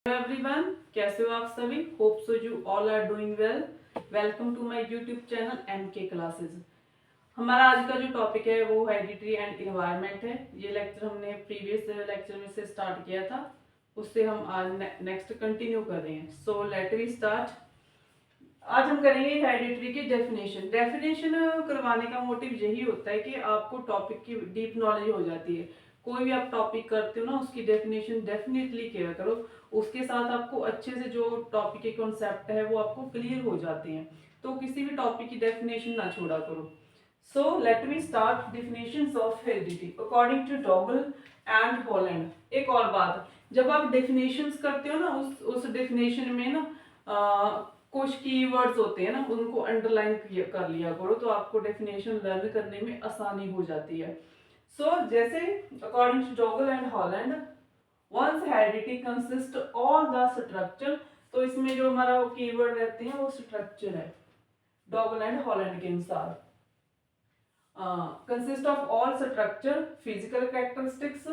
Hello everyone, कैसे हो आप सभी। Hope so you all are doing well. Welcome to my YouTube channel MK classes. हमारा आज का जो टॉपिक है वो हेरिडिटी एंड इन्वायरमेंट है। ये लेक्चर हमने प्रीवियस लेक्चर में से स्टार्ट किया था, उससे हम आज नेक्स्ट कंटिन्यू कर रहे हैं। So let we start. आज हम करेंगे हेरिडिटी की डेफिनेशन। डेफिनेशन करवाने का मोटिव यही होता है कि आपको टॉपिक की डीप नॉलेज हो जाती है। कोई भी आप टॉपिक करते हो ना, उसकी डेफिनेशन डेफिनेटली किया करो। उसके साथ आपको अच्छे से जो टॉपिक के कॉन्सेप्ट है वो आपको क्लियर हो जाते हैं। तो किसी भी टॉपिक की डेफिनेशन ना छोड़ा करो। So let me start definitions of heredity according to Douglas and Holland. एक और बात, जब आप डेफिनेशंस करते हो ना, उस डेफिनेशन में ना कुछ कीवर्ड्स होते हैं ना, उनको अंडरलाइन कर लिया करो, तो आपको डेफिनेशन लर्न करने में आसानी हो जाती है। सो जैसे according to Douglas and Holland, one's heredity consist all the structure. तो इसमें जो हमारा कीवर्ड रहते हैं वो स्ट्रक्चर है। डॉगल एंड हॉलैंड के अनुसार consist of all structure, physical characteristics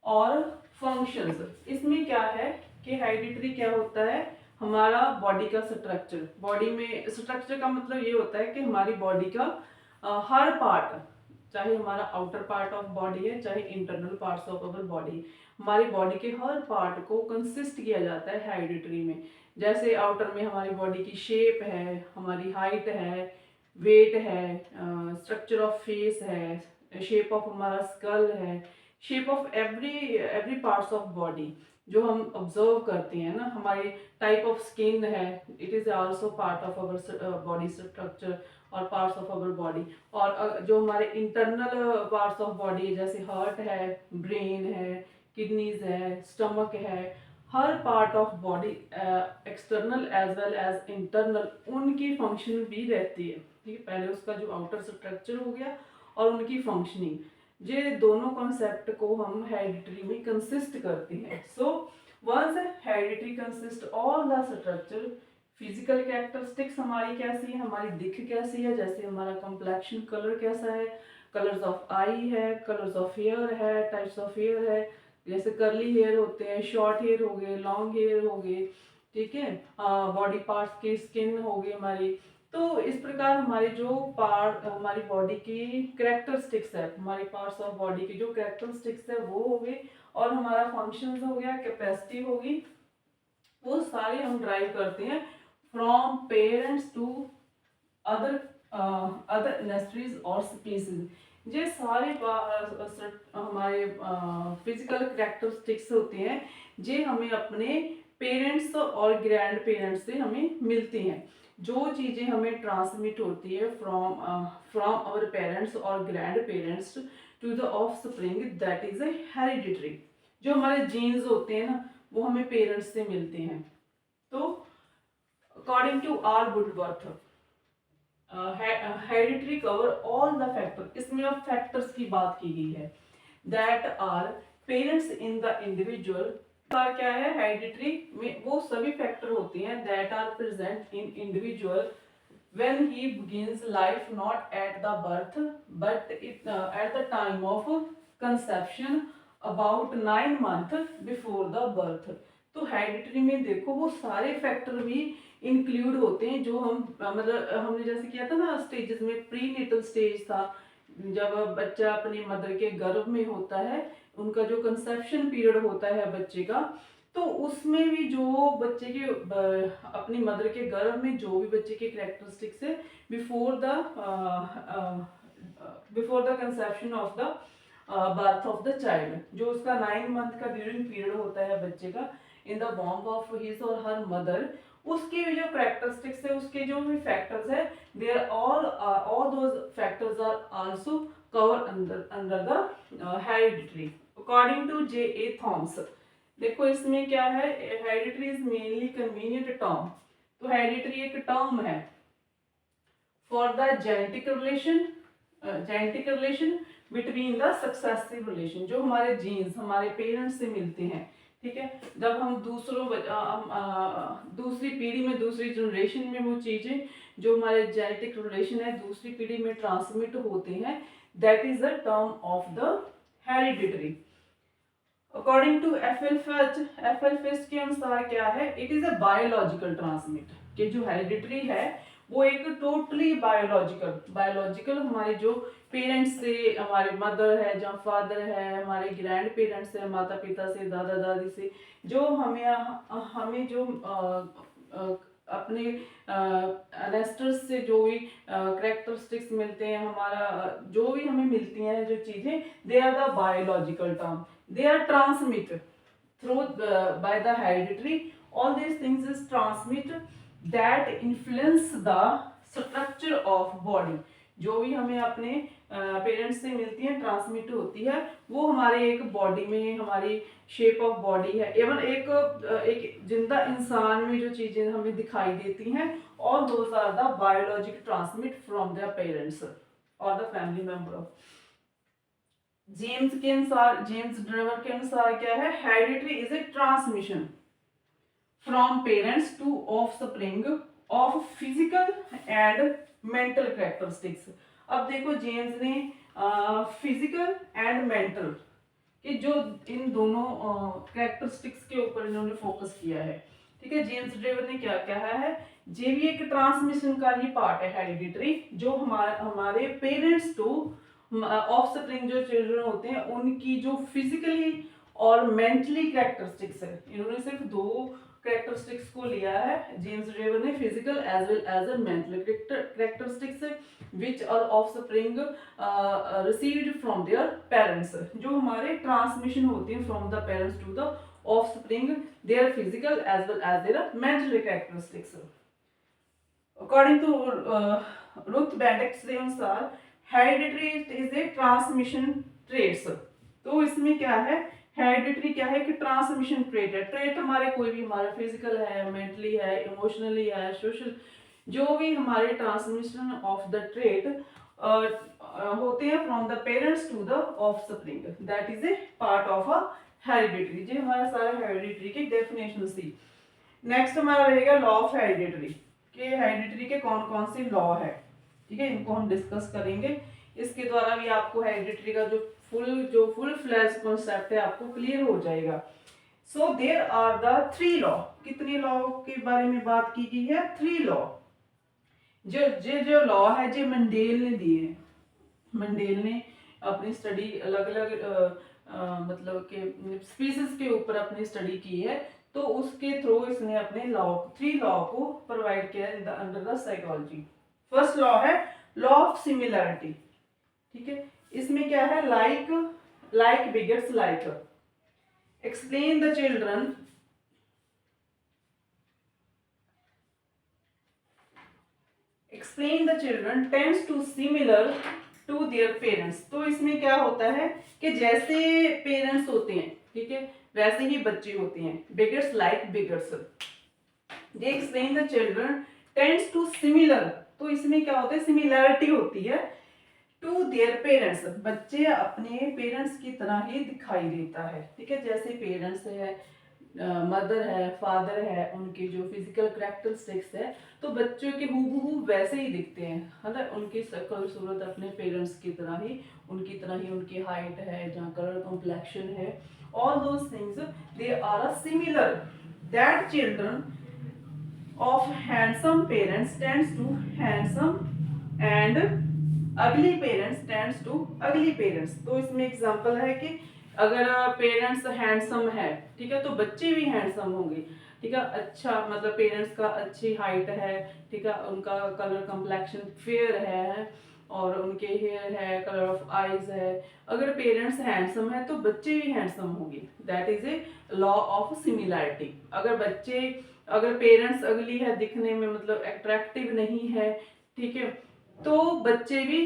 और फंक्शंस। इसमें क्या है कि हेरिडिटरी क्या होता है, हमारा बॉडी का स्ट्रक्चर। बॉडी में स्ट्रक्चर का मतलब ये होता है कि हमारी बॉडी का हर पार्ट, चाहे हमारा आउटर पार्ट ऑफ बॉडी है चाहे internal parts of our body, हमारी बॉडी के हर पार्ट को कंसिस्ट किया जाता है हेरिडिटरी में। जैसे आउटर में हमारी बॉडी की शेप है, हमारी हाइट है, वेट है, स्ट्रक्चर ऑफ फेस है, शेप ऑफ हमारा स्कल है, shape of every parts of body जो हम ऑब्जर्व करते हैं ना, हमारे टाइप ऑफ स्किन है, it is also part of our body structure और पार्ट्स ऑफ अवर बॉडी। और जो हमारे इंटरनल पार्ट्स ऑफ बॉडी है, जैसे हार्ट है, ब्रेन है, किडनीज है, स्टमक है, हर part of body external as well as internal उनकी फंक्शन भी रहती है। ठीक है, पहले उसका जो आउटर स्ट्रक्चर हो गया और उनकी फंक्शनिंग, ये दोनों कॉन्सेप्ट को हम हेरिडिटरी में कंसिस्ट करते हैं। So once hereditary consist all the structure, physical characteristics हमारी कैसी है, हमारी दिख कैसी है, जैसे हमारा कॉम्प्लेक्शन कलर कैसा है, कलर्स ऑफ आई है, कलर्स ऑफ हेयर है, टाइप्स ऑफ हेयर है, जैसे कर्ली हेयर होते हैं, शॉर्ट हेयर हो गए, लॉन्ग हेयर हो गए, ठीक है, बॉडी पार्ट्स की स्किन हो गई हमारी। तो इस प्रकार हमारे जो पार्ट, हमारी बॉडी की करेक्टरिस्टिक्स है, हमारे पार्ट्स ऑफ बॉडी की जो करेक्टरिस्टिक्स है वो हो गई, और हमारा फंक्शंस हो गया, कैपेसिटी होगी, वो सारे हम ड्राइव करते हैं from parents to other other industries और स्पीसीज। ये सारे हमारे फिजिकल करेक्टरिस्टिक्स होते हैं, जे हमें अपने पेरेंट्स और ग्रैंड पेरेंट्स से हमें मिलती हैं। जो चीज़ें हमें ट्रांसमिट होती है फ्रॉम फ्रॉम आवर पेरेंट्स और grand parents to the offspring, that is a hereditary. जो हमारे जीन्स होते हैं ना, वो हमें पेरेंट्स से मिलते हैं। तो according to R Woodworth, hereditary cover all the factor. इसमें अब फैक्टर्स की बात की गई है, that are parents in the individual. क्या है हेरिडिटरी में, वो सभी फैक्टर होते हैं that are present in individual when he begins life, not at the birth but at the time of conception, about 9 months before the birth। तो hereditary में देखो वो सारे फैक्टर भी इंक्लूड होते हैं जो हम मतलब हमने जैसे किया था ना स्टेजेस में। प्री नेटल स्टेज था, जब बच्चा अपनी मदर के गर्भ में होता है, उनका जो कंसेप्शन पीरियड होता है बच्चे का, तो उसमें भी जो बच्चे के अपनी मदर के गर्भ में जो भी बच्चे के करेक्टरिस्टिक्स है before the conception of the birth of the child, जो उसका 9 मंथ का ड्यूरिंग पीरियड होता है बच्चे का in the womb of his or her mother, उसके भी जो करेक्टरिस्टिक्स है, उसके जो भी फैक्टर्स है, they are all those factors are also cover under the hereditary according to J.A. Thomson. देखो इसमें क्या है, hereditary is mainly convenient term. तो हेरिडिटरी एक टर्म है for the genetic relation between the successive relation, जो हमारे जीन्स हमारे पेरेंट्स से मिलते हैं। ठीक है, जब हम दूसरी पीढ़ी में, दूसरी जनरेशन में वो चीजें जो हमारे जेनेटिक रिलेशन है दूसरी पीढ़ी में ट्रांसमिट होते हैं, that is the term of the hereditary. According to FL Fist के अनुसार क्या है, it is a biological transmit, कि जो हेरिडिटरी है वो एक टोटली बायोलॉजिकल हमारे जो पेरेंट्स से, हमारे मदर है जहाँ फादर है, हमारे ग्रैंड पेरेंट्स है, माता पिता से, दादा दादी से, जो हमें जो अपने एनेस्टर्स से जो भी करेक्टरिस्टिक्स मिलते हैं, हमारा जो भी हमें मिलती हैं जो चीजें, they are the biological term, they are transmit through by the hereditary. All these things is transmit that influence the structure of body. जो भी हमें अपने पेरेंट्स से मिलती है, ट्रांसमिट होती है, वो हमारे एक बॉडी में, हमारी शेप ऑफ बॉडी है, एवं एक जिंदा इंसान में जो चीजें हमें दिखाई देती हैं, all those are the biologic transmit from their parents और the family member. James Drever के अनुसार क्या है, hereditary is a transmission from parents to offspring of physical and mental characteristics. अब देखो जेम्स ने फिजिकल एंड मेंटल कि जो इन दोनों कैरेक्टरिस्टिक्स के ऊपर इन्होंने फोकस किया है, ठीक है। जेम्स ड्रेवर ने क्या कहा है, ये भी एक ट्रांसमिशन का ही पार्ट है हेरिडिटरी, जो हमारे पेरेंट्स टू ऑफस्प्रिंग जो चिल्ड्रन होते हैं उनकी जो फिजिकली और मेंटली कैरेक्टरिस्टिक्स है, इन्होंने सिर्फ दो कैरेक्टरिस्टिक्स को लिया है जेम्स ड्रेवर ने, physical as well as a mental characteristics which are offspring received from their parents, जो हमारे ट्रांसमिशन होती है from the parents to the offspring, their physical as well as their mental characteristics. According to Ruth Benedict के अनुसार hereditary is a transmission traits. तो इसमें क्या है, हेरिडिटरी क्या है कि ट्रांसमिशन ट्रेट है। ट्रेट हमारे कोई भी, हमारा फिजिकल है, मेंटली है, इमोशनली है, सोशल, जो भी हमारे ट्रांसमिशन ऑफ द ट्रेट होते हैं from the parents to the offspring, that is a part of a hereditary. ये हमारा सारा हेरिडिटरी की डेफिनेशन थी। नेक्स्ट हमारा रहेगा लॉ ऑफ हेरिडिटरी, कि हेरिडिटरी के कौन कौन से लॉ है, ठीक है, इनको हम डिस्कस करेंगे। इसके द्वारा भी आपको हेरिडिटरी का जो फुल फ्लैश कॉन्सेप्ट है आपको क्लियर हो जाएगा। So there are the 3 law. कितने लॉ के बारे में बात की गई है, 3 लॉ। जो लॉ है जो मंडेल ने दिए हैं, मंडेल ने अपनी स्टडी अलग अलग मतलब के स्पीसीज के ऊपर अपनी स्टडी की है, तो उसके थ्रू इसने अपने लॉ 3 लॉ को प्रोवाइड किया in the under the psychology. First law है लॉ ऑफ सिमिलैरिटी, ठीक है। इसमें क्या है, like begets like. Explain the children tends to similar to their parents. तो इसमें क्या होता है कि जैसे पेरेंट्स होते हैं, ठीक है, वैसे ही बच्चे होते हैं, begets like begets. They explain the children tends to similar, तो इसमें क्या होता है, सिमिलैरिटी होती है टू देयर पेरेंट्स, बच्चे अपने पेरेंट्स की तरह ही दिखाई देता है, ठीक है। जैसे पेरेंट्स है, मदर है, फादर है, उनकी जो फिजिकल कैरेक्टरिस्टिक्स है, तो बच्चों के हूबहू वैसे ही दिखते हैं, है ना। उनकी शक्ल सूरत अपने पेरेंट्स की तरह ही, उनकी हाइट है, जहाँ कलर कॉम्प्लेक्शन है, all those things they are similar. That children of handsome parents tends to handsome and ugly parents tends to ugly parents। तो इसमें एग्जांपल है कि अगर पेरेंट्स हैंडसम है, ठीक है, तो बच्चे भी हैंडसम होंगे, ठीक है। अच्छा मतलब पेरेंट्स का अच्छी हाइट है, ठीक है, उनका कलर कम्प्लेक्शन फेयर है और उनके हेयर है, कलर ऑफ आईज है। अगर पेरेंट्स हैंडसम है तो बच्चे भी हैंडसम होंगे, that is a law of similarity. अगर पेरेंट्स अगली है, दिखने में मतलब अट्रैक्टिव नहीं है, ठीक है, तो बच्चे भी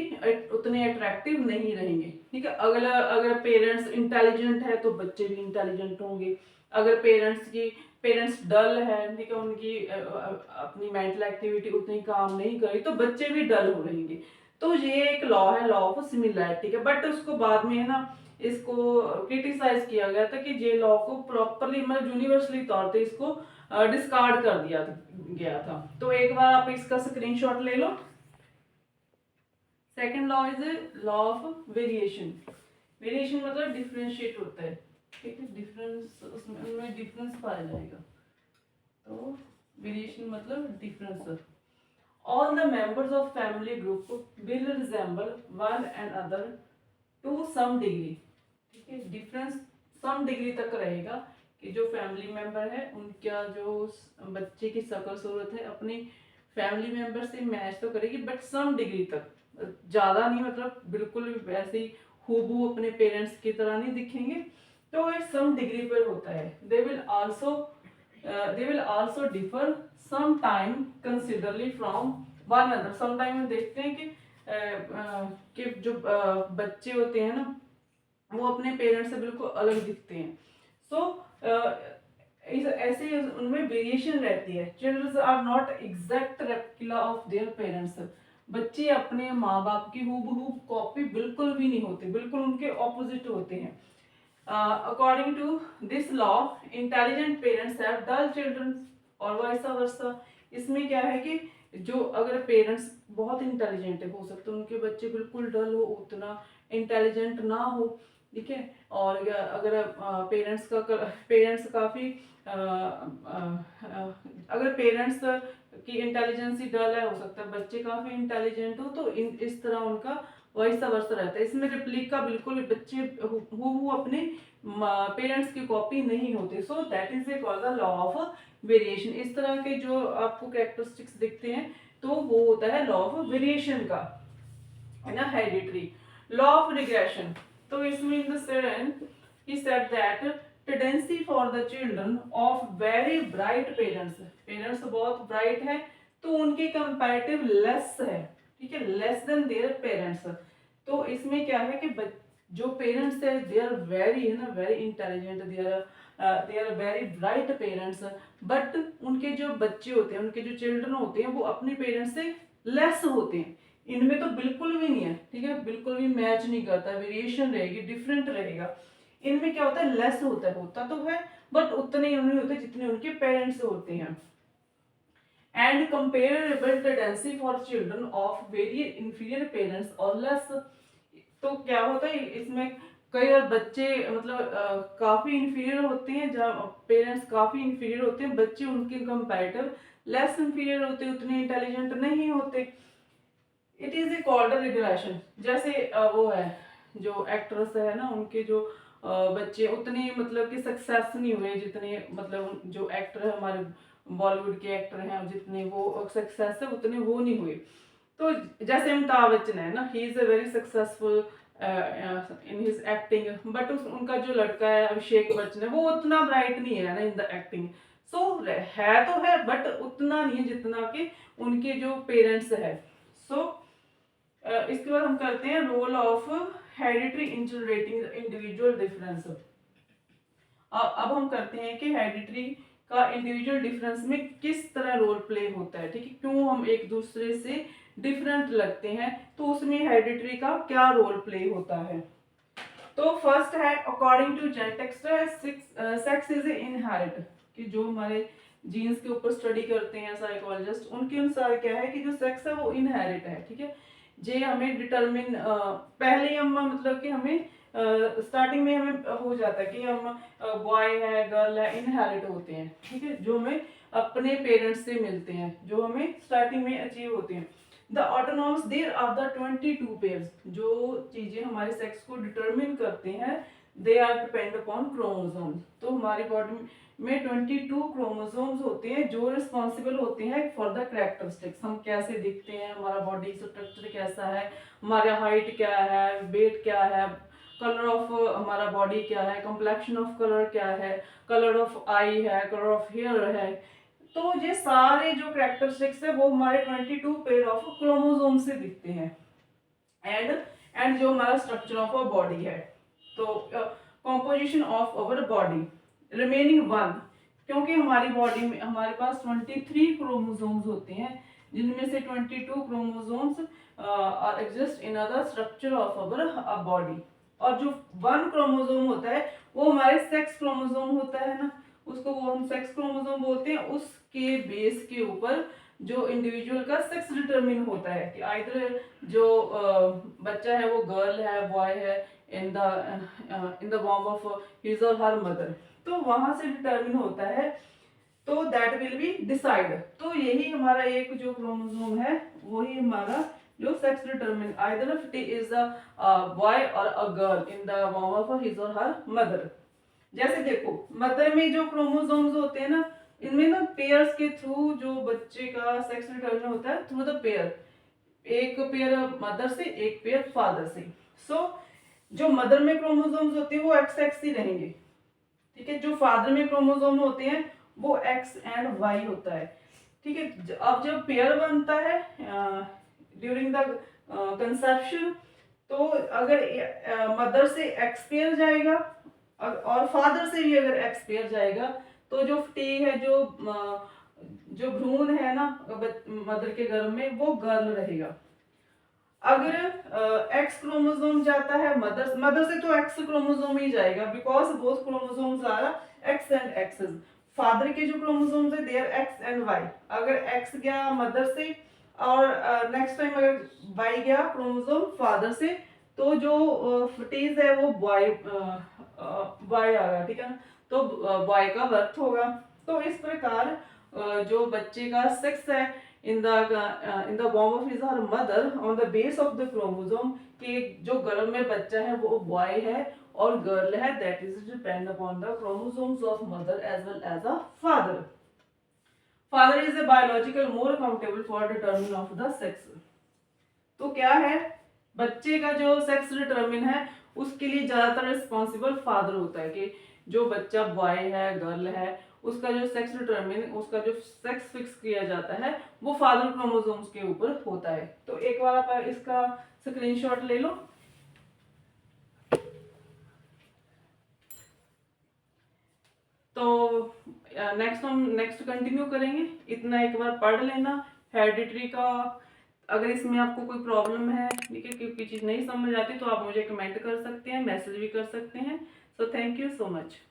उतने अट्रैक्टिव नहीं रहेंगे, ठीक है। अगर पेरेंट्स इंटेलिजेंट है तो बच्चे भी इंटेलिजेंट होंगे। अगर पेरेंट्स डल है, ठीक है, उनकी अपनी मेंटल एक्टिविटी उतनी काम नहीं करी, तो बच्चे भी डल हो रहेंगे। तो ये एक लॉ है, लॉ ऑफ सिमिलैरिटी का। बट उसको बाद में है ना, इसको क्रिटिसाइज किया गया था कि ये लॉ को प्रॉपरली मतलब यूनिवर्सली तौर पे इसको डिस्कार्ड कर दिया गया था। तो एक बार आप इसका स्क्रीनशॉट ले लो। Second law is law of variation. Variation मतलब डिफरेंशिएट होता है, ठीक है, डिफरेंस उसमें उनमें डिफरेंस पाया जाएगा। तो वेरिएशन मतलब difference. All the members of family group will resemble one and other to some degree. ठीक है, डिफरेंस सम डिग्री तक रहेगा कि जो फैमिली मेंबर है उनका जो बच्चे की शक्ल सूरत है अपनी फैमिली मेंबर से मैच तो करेगी, बट सम डिग्री तक, ज़्यादा नहीं, मतलब बिल्कुल वैसे ही हूबहू अपने पेरेंट्स की तरह नहीं दिखेंगे। तो ये सम डिग्री पर होता है। They will also differ some time considerably from one other. Some time हम देखते हैं कि जो बच्चे होते हैं ना वो अपने पेरेंट्स से बिल्कुल अलग दिखते हैं। सो ऐसे उनमें वेरिएशन रहती है। Childrens are not exact replica of their parents. बच्चे अपने माँ बाप की हूबहू कॉपी बिल्कुल भी नहीं होते, बिल्कुल उनके ऑपोजिट होते हैं। According to this law intelligent parents have dull children और वाइस वर्सा। इसमें क्या है कि जो अगर पेरेंट्स बहुत इंटेलिजेंट है, हो सकता है उनके बच्चे बिल्कुल डल हो, उतना इंटेलिजेंट ना हो। ठीक है, और अगर पेरेंट्स काफ़ी अगर पेरेंट्स की इंटेलिजेंस ही डल है, हो सकता है बच्चे काफ़ी इंटेलिजेंट हो, तो इस तरह उनका वैसा वर्ष रहता है। इसमें रिप्लिका बिल्कुल बच्चे हूबहू अपने पेरेंट्स की कॉपी नहीं होते। So that is A called the law of variation. इस तरह के जो आपको कैरेक्टरिस्टिक्स दिखते हैं तो वो होता है लॉ ऑफ वेरिएशन का, है ना, हेरिडिटरी। लॉ ऑफ रिग्रेशन, तो इसमें in the seven he said that tendency for the children of very bright parents बहुत ब्राइट है तो उनके कंपैरेटिव लेस है, ठीक है, लेस देन देयर पेरेंट्स। तो इसमें क्या है कि जो पेरेंट्स है दे आर वेरी, है ना, very intelligent, they are very bright parents, but उनके जो बच्चे होते हैं, उनके जो चिल्ड्रन होते हैं वो अपने पेरेंट्स से लेस होते हैं। इनमें तो बिल्कुल भी नहीं है, ठीक है, बिल्कुल भी मैच नहीं करता, वेरिएशन रहेगी, डिफरेंट रहेगा। इनमें क्या होता है, लेस होता तो है बट उतने ही नहीं होते जितने उनके पेरेंट्स होते हैं। And comparable tendency for children of very inferior parents और लेस। तो क्या होता है इसमें, कई बार बच्चे मतलब काफी इंफीरियर होते हैं, जहाँ पेरेंट्स काफी इंफीरियर होते हैं, बच्चे उनके कंपैरेटिव लेस इंफीरियर होते हैं, उतने इंटेलिजेंट नहीं होते। It is a called regression. जैसे वो है जो एक्ट्रेस है ना, उनके जो बच्चे उतने मतलब कि सक्सेस नहीं हुए जितने, मतलब जो एक्टर है हमारे बॉलीवुड के एक्टर हैं जितने वो सक्सेस है उतने वो नहीं हुए। तो जैसे अमिताभ बच्चन है ना, he is a very successful in his acting, but उनका जो लड़का है अभिषेक बच्चन है वो उतना ब्राइट नहीं है ना इन द एक्टिंग। सो है तो है बट उतना नहीं है जितना कि उनके जो पेरेंट्स है। सो इसके बाद हम करते हैं role of hereditary in generating individual difference. अब हम करते हैं कि हेरिडिटरी का इंडिविजुअल डिफरेंस में किस तरह रोल प्ले होता है, ठीक है, क्यों हम एक दूसरे से डिफरेंट लगते हैं, तो उसमें हेरिडिटरी का क्या रोल प्ले होता है। तो फर्स्ट है according to genetics, sex is inherit, कि जो हमारे जीन्स के ऊपर स्टडी करते हैं साइकोलॉजिस्ट, उनके अनुसार क्या है कि जो सेक्स है वो इनहेरिट है, ठीक है। जे हमें डिटरमिन पहले हम मतलब कि हमें स्टार्टिंग में हमें हो जाता है कि हम बॉय है गर्ल है इनहेरिट होते हैं, ठीक है, जो हमें अपने पेरेंट्स से मिलते हैं, जो हमें स्टार्टिंग में अचीव होते हैं। The autonomous there are the 22 pairs, जो चीजें हमारे सेक्स को डिटरमिन करते हैं, they are depend upon chromosome. तो हमारी बॉडी में 22 क्रोमोसोम्स होते हैं जो रिस्पॉन्सिबल होते हैं फॉर द कैरेक्टरिस्टिक्स, हम कैसे दिखते हैं, हमारा बॉडी स्ट्रक्चर कैसा है, हमारा हाइट क्या है, वेट क्या है, कलर ऑफ हमारा बॉडी क्या है, कम्प्लेक्शन ऑफ कलर क्या है, कलर ऑफ आई है, कलर ऑफ हेयर है। तो ये सारे जो कैरेक्टरिस्टिक्स है वो हमारे 22 पेयर ऑफ क्रोमोसोम से दिखते हैं। एंड जो हमारा स्ट्रक्चर ऑफ अ बॉडी है, तो composition of our body remaining one, क्योंकि हमारी बॉडी में हमारे पास 23 क्रोमोसोम्स होते हैं, जिनमें से 22 chromosomes are exist in the structure of our body. और जो वन क्रोमोसोम होता है वो हमारे सेक्स क्रोमोसोम होता है ना, उसको वो हम सेक्स क्रोमोसोम बोलते हैं। उसके बेस के ऊपर जो इंडिविजुअल का सेक्स डिटरमिन होता है कि आइदर जो बच्चा है वो गर्ल है, बॉय है, in the warm of his or her mother, तो वहां से डिटरमिन होता है, तो दैट विल बी डिसाइड। तो यही हमारा एक जो क्रोमोसोम है वही हमारा जो sex determine either it is a boy or a girl in the warm of his or her mother. जैसे देखो मदर में जो क्रोमोसोम्स होते हैं ना, इनमें ना पेयर्स के थ्रू जो बच्चे का सेक्स डिटरमिन होता है थ्रू द पेयर, एक पेयर मदर से एक पेयर फादर से। सो जो मदर में क्रोमोसोम्स होते हैं वो एक्स एक्स ही रहेंगे, ठीक है। जो फादर में क्रोमोसोम होते हैं वो एक्स एंड वाई होता है, ठीक है। अब जब पेयर बनता है ड्यूरिंग द कंसेप्शन, तो अगर मदर से एक्स पेयर जाएगा और फादर से भी अगर एक्स पेयर जाएगा, तो जो टी है, जो भ्रूण है ना मदर के गर्भ में, वो गर्ल रहेगा। अगर एक्स क्रोमोसोम जाता है मदर से तो एक्स क्रोमोसोम ही जाएगा, because both chromosomes are X and Xs. Father के जो क्रोमोसोम्स है they are X and Y. अगर एक्स गया मदर से और नेक्स्ट टाइम अगर वाई गया क्रोमोसोम फादर से, तो जो फटीज है वो बॉय आ गया, ठीक है ना। तो बॉय का बर्थ होगा। तो इस प्रकार जो बच्चे का सेक्स है in the womb of his or her mother on the base of the chromosome, कि जो गर्भ में बच्चा है वो बॉय है और गर्ल है, that is depend upon the chromosomes of mother as well as a father. Father is a biological more accountable for determining of the sex. तो क्या है, बच्चे का जो सेक्स डिटरमिन है उसके लिए ज्यादातर रिस्पॉन्सिबल फादर होता है, कि जो बच्चा बॉय है गर्ल है उसका जो सेक्स डिटरमिन, उसका जो सेक्स फिक्स किया जाता है वो फादर क्रोमोसोम्स के ऊपर होता है। तो एक बार आप इसका स्क्रीनशॉट ले लो। तो नेक्स्ट कंटिन्यू करेंगे, इतना एक बार पढ़ लेना हेरिडिटरी का। अगर इसमें आपको कोई प्रॉब्लम है, ठीक है, कोई चीज़ नहीं समझ आती तो आप मुझे कमेंट कर सकते हैं, मैसेज भी कर सकते हैं। So thank you so much.